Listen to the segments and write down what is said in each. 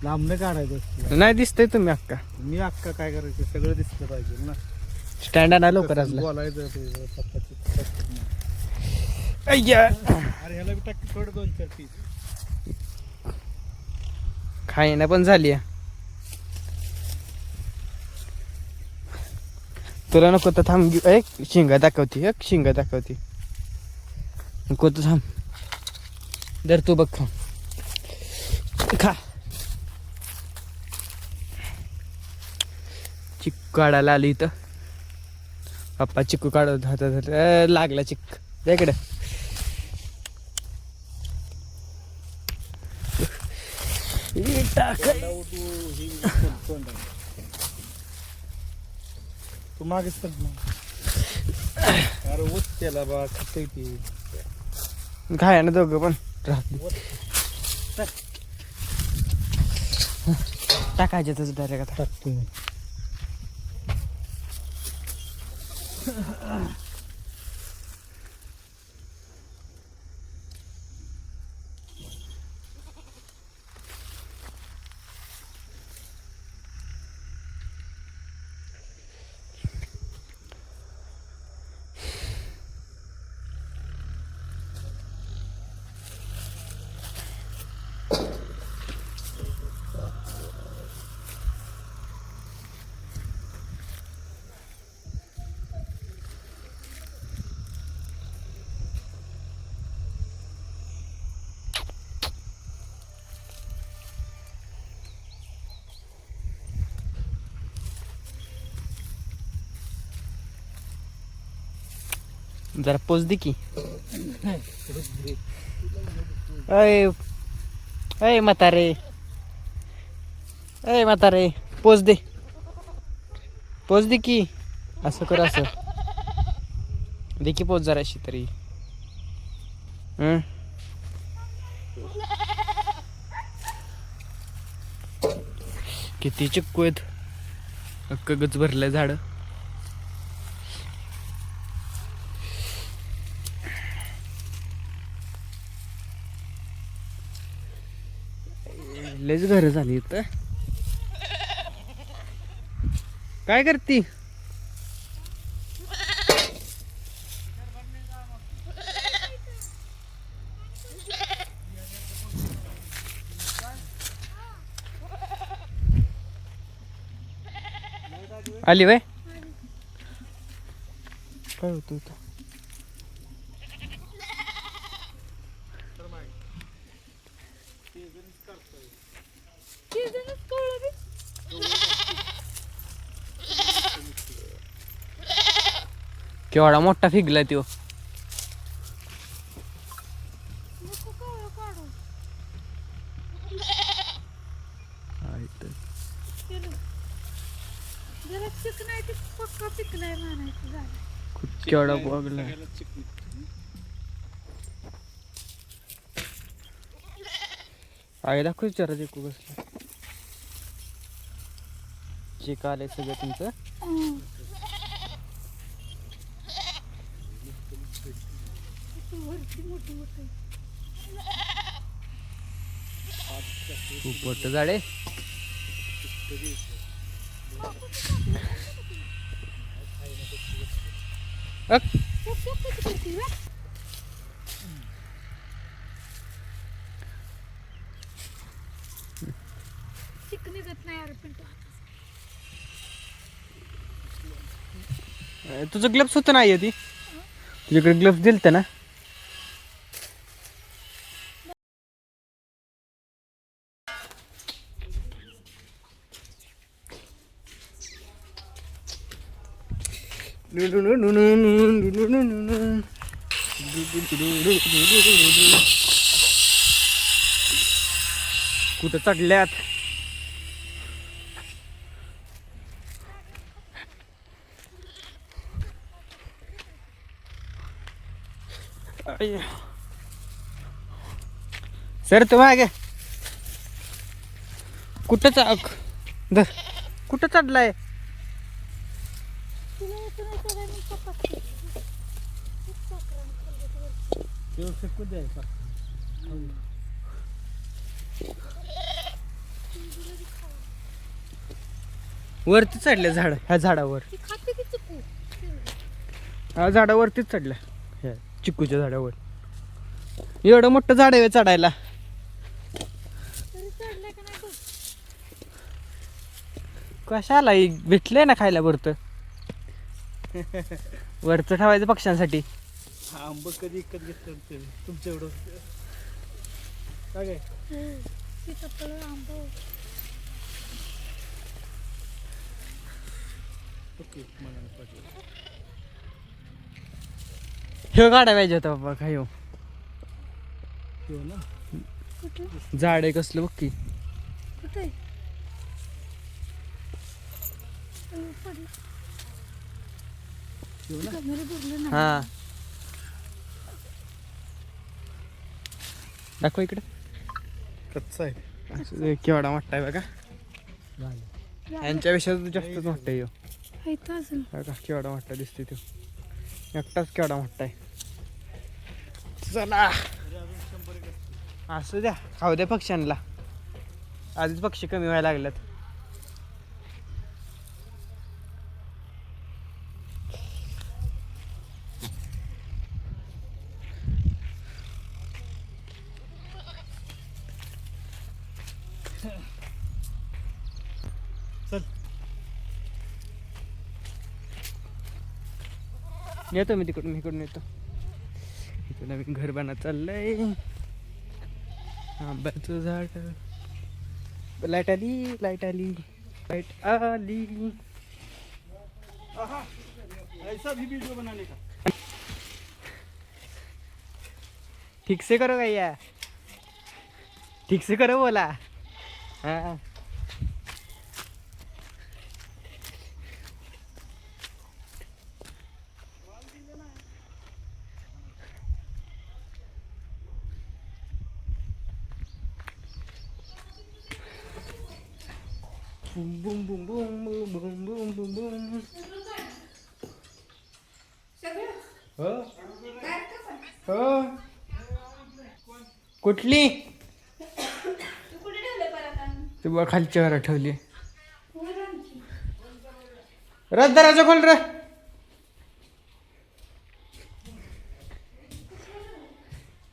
लांबनं काढायचं असतं. नाही दिसतंय तुम्ही अक्का. मी अक्का काय करायचं सगळं दिसलं पाहिजे ना. स्टँड आणा लवकर असला. बोलायचं ते पप्पाची. अय्या अरे ह्याला बी टाक थोडं 2-4 पीस. खायना पण झाली. तुला नको तर थांब घेऊ. एक शिंगा दाखवती. एक शिंगा दाखवती. नको तर थांब. दर तू बघ खा. खा. चिक्कू काढायला आली इथं. पप्पा चिक्कू काढत हातात लागला चिक्क. इकडे तू मागेच पण अरे उच त्याला बा खाते ती. खाय ना दोघं पण टाकायचे तसं डायरेक्ट आता. टाकतो मी. जरा पोच दे की. अय अय म्हातारे. अय म्हातारे पोच दे. पोच दे की. असं कर असं दे की पोच जराशी तरी. किती चिक्कू आहेत. अख्खं गच भरलंय झाड. लयच घर झाली इथं. काय करती. आली वय. काय होतं इथं. केवढा मोठा फिगला त्यो. केवढा बघला. आहे दाखव विचारा चिकू कसला. चिक आले सगळं तुमचं. खूप मोठं झाड आहे. तुझं ग्लव्स होतं नाही ती. तुझ्याकडे ग्लव्स दिलते ना. कुठं चढल्यात. सर तू मागे कुठं धर. कुठं चढलाय. वरती चढल्या झाड ह्या झाडावर. ह्या झाडावरतीच चढल्या ह्या चिक्कूच्या झाडावर. एवढं मोठं झाड आहे चढायला. कशाला भेटलंय ना खायला वरतं. वरचं ठेवायचं पक्ष्यांसाठी. आंब कधी विकत घेतलं तुमच्या एवढं काय काय ओके मला पाठव. हे गाडा पाहिजे होता बाबा काय हो. हो ना झाड आहे कसलं बघ की. हो ना हा दाखव इकडे. कच्चा आहे असं ते केवढा मोठा आहे बघा. यांच्यापेक्षा जास्तच मोठा आहे ह्यो. बघा केवढा मोठा दिसतोय तो. एकटाच केवढा मोठा आहे. चला असू द्या खाऊ द्या पक्ष्यांना. आधीच पक्षी कमी व्हायला लागल्यात. चल येतो मी तिकडून इकडून येतो. इथं नवीन घर बनत चाललंय. आंब्याचं झाड. लाईट आली लाईट आली लाईट आली. ऐसा भी वीडियो बनाने का ठीक से करो भैया. ठीक से करो बोला. हाँ boom boom boom boom boom boom boom boom boom. हो हो कुठली तू बघ खालच्या घरात ठेवली. रथ दराजा खोल रे.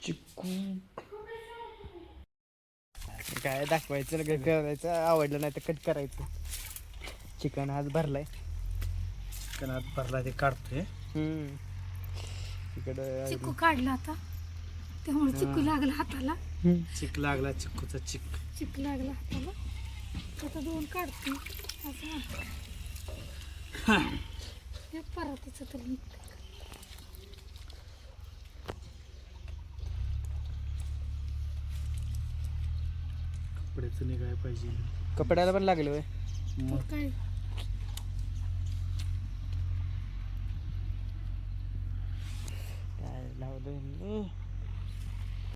चिक्कू काय दाखवायचं काय करायचं. आवडलं नाही तर कट करायचं. चिकन आज भरलाय. कणात भरला ते काढतोय. इकडं चिक्कू काढला आता त्यामुळे चिक्कू लागला हाताला. चिक लागला चिक्कूचा चिक. चिक्कू लागला हाताला आता 2 काढते असं म्हणतो. हे परातीचं तर निघतं. कपड्याचं निघाय पाहिजे. कपड्याला पण लागले होय. तर काय